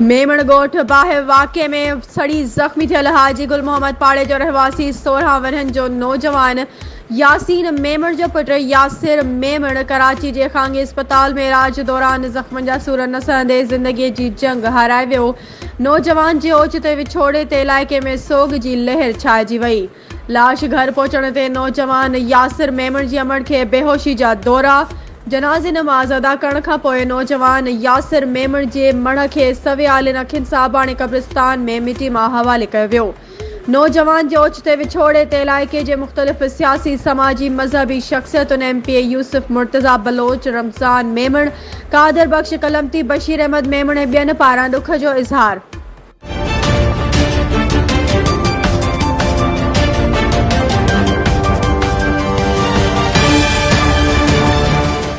मेमण ॻोठ बाहि वाक़े में सड़ी ज़ख़्मी थियल हाजी गुल मोहम्मद पाड़े जो रहवासी 16 वरहनि जो नौजवान यासीन मेमण जो पुट यासिर मेमण कराची जे ख़ांगी अस्पताल में इलाज दौरान ज़ख़्मनि जा सूर न सहंदे ज़िंदगीअ जी जंग हाराए वियो। नौजवान जे ओचिते विछोड़े ते इलाइक़े में सोग जी लहर छाइजी वई। लाश घर पहुचण ते नौजवान यासिर मेमण जी अमड़ खे बेहोशी जा दौरा। जनाज़े नमाज़ अदा करण खां पोइ नौजवान यासिर मेमण जे मण खे सवेआलिन अखियुनि सां आबाणे क़ब्रिस्तान में मिटी मां हवाले कयो वियो। नौजवान जे ओचिते विछोड़े ते इलाइक़े जे मुख़्तलिफ़ सियासी समाजी मज़हबी शख़्सियतुनि MP यूसुफ मुर्तज़ा बलोच रमज़ान मेमण कादर बख्श कलमती बशीर अहमद मेमण ऐं ॿियनि पारां दुख जो इज़हार।